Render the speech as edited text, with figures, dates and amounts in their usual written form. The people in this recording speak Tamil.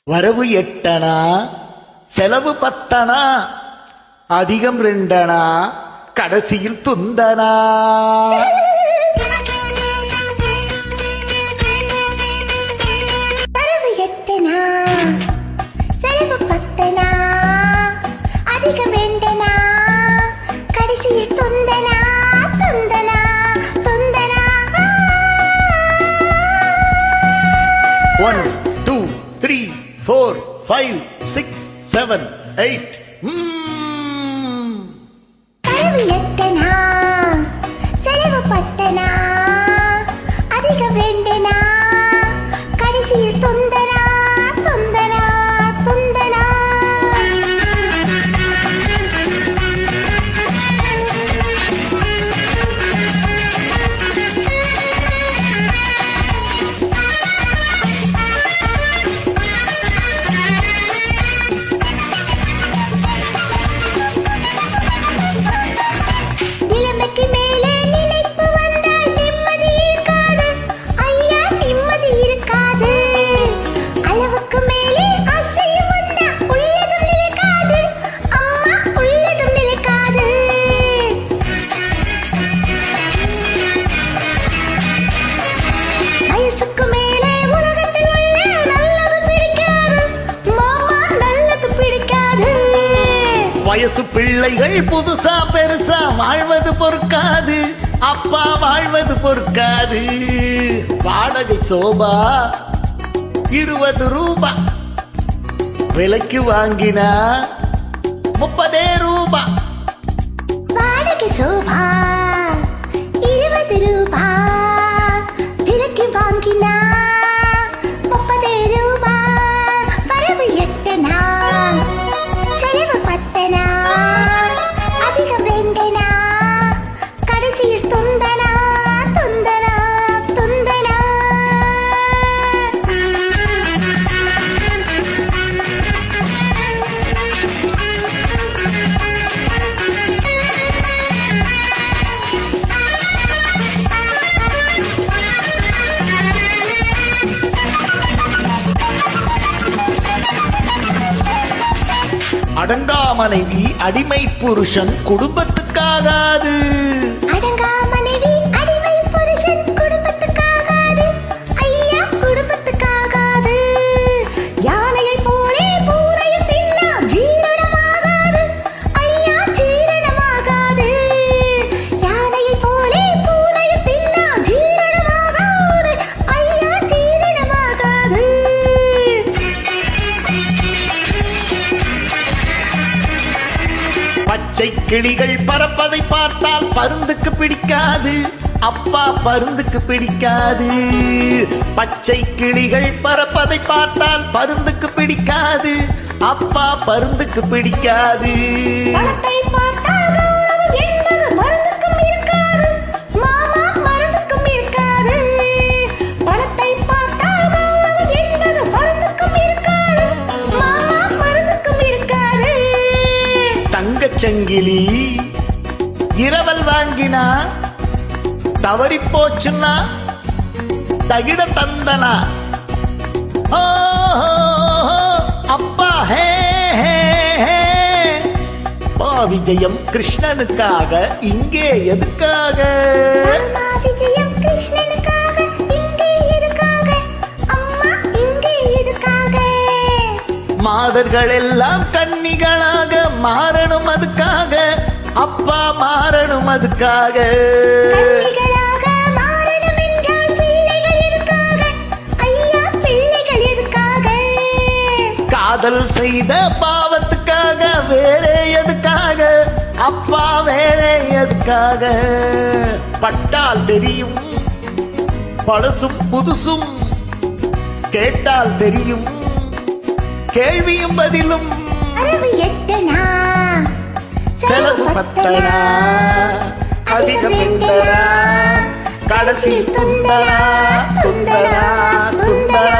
வரவு 8 அணா, செலவு 10 அணா, அதிகம் 2 அணா, கடைசியில் துந்தனா. வரவு 8 அணா, செலவு 10 அணா, அதிகம் 2 அணா, கடைசியில் துந்தனா, துந்தனா, துந்தனா. 1 2 3 4 5 6 7 8. வரவு 8 அணா, செலவு 10 அணா, அதிகம் 2 அணா, கடைசியில் துந்தனா, துந்தனா, துந்தனா. நிலைமைக்கு மேலே நினைப்பு வந்தால் நிம்மதி இருக்காது ஐயா, நிம்மதி இருக்காது. அளவுக்கு மேலே ஆசையும் வந்தா உள்ளதும் நிலைக்காது அம்மா, உள்ளதும் நிலைக்காது. வயசுக்கு மேலே உலகத்தில் உள்ள நல்லது பிடிக்காது மாமா, நல்லது பிடிக்காது. வயசு பிள்ளைகள் புதுசா பெருசா வாழ்வது பொறுக்காது, அப்பா வாழ்வது பொறுக்காது. வாடகை சோபா 20 ரூபா, விலைக்கு வாங்கினா 30 ரூபா. வாடகை சோபா 20 ரூபா, விலைக்கு வாங்கினா 30 ரூபா. வரவு 8 அணா, செலவு 10 அணா, அதிகம் 2 அணா, கடைசியில் துந்தனா, துந்தனா, துந்தனா. அடங்கா மனைவி அடிமை புருஷன் குடும்பத்துக்காகாது. அடங்கா மனைவி அடிமை புருஷன் குடும்பத்துக்காகாது ஐயா, குடும்பத்துக்காகாது. யானையை போலே பூனையும் தின்னா ஜீரணமாகாது ஐயா, ஜீரணமாகாது. யானையை போலே பூனையும் தின்னா ஜீரணமாகாது ஐயா, ஜீரணமாகாது. பச்சை கிளிகள் பறப்பதை பார்த்தால் பருந்துக்கு பிடிக்காது, அப்பா பருந்துக்கு பிடிக்காது. பச்சை கிளிகள் பறப்பதை பார்த்தால் பருந்துக்கு பிடிக்காது, அப்பா பருந்துக்கு பிடிக்காது. பணத்தை பார்த்தால் கௌரவம் என்பது மருந்துக்கும் இருக்காது மாமா, மருந்துக்கும் இருக்காது. பணத்தை பார்த்தால் கௌரவம் என்பது மருந்துக்கும் இருக்காது மாமா, மருந்துக்கும் இருக்காது. தங்கச் சங்கிலி இரவல் வாங்கினா தவறி போச்சுன்னா தகிட தந்தனா. ஓ, அப்பா ஹே ஹே ஹே. பா விஜயம் கிருஷ்ணனுக்காக, இங்கே எதுக்காக? மாமா விஜயம் கிருஷ்ணனுக்காக, இங்கே எதுக்காக அம்மா, இங்கே எதுக்காக? மாதர்கள் எல்லாம் கன்னிகளாக மாறணும் அதுக்காக, அப்பா மாறணும் அதுக்காக. கன்னிகளாக மாறணும் என்றால் பிள்ளைகள் எதுக்காக ஐயா, பிள்ளைகள் எதுக்காக? காதல் செய்த பாவத்துக்காக, வேறே எதுக்காக அப்பா, வேறே எதுக்காக? பட்டால் தெரியும் பழசும் புதுசும், கேட்டால் தெரியும் கேள்வியும் பதிலும். வரவு 8 அணா, செலவு 10 அணா, அதிகம் 2 அணா, கடைசியில் துந்தனா, துந்தனா, துந்தனா.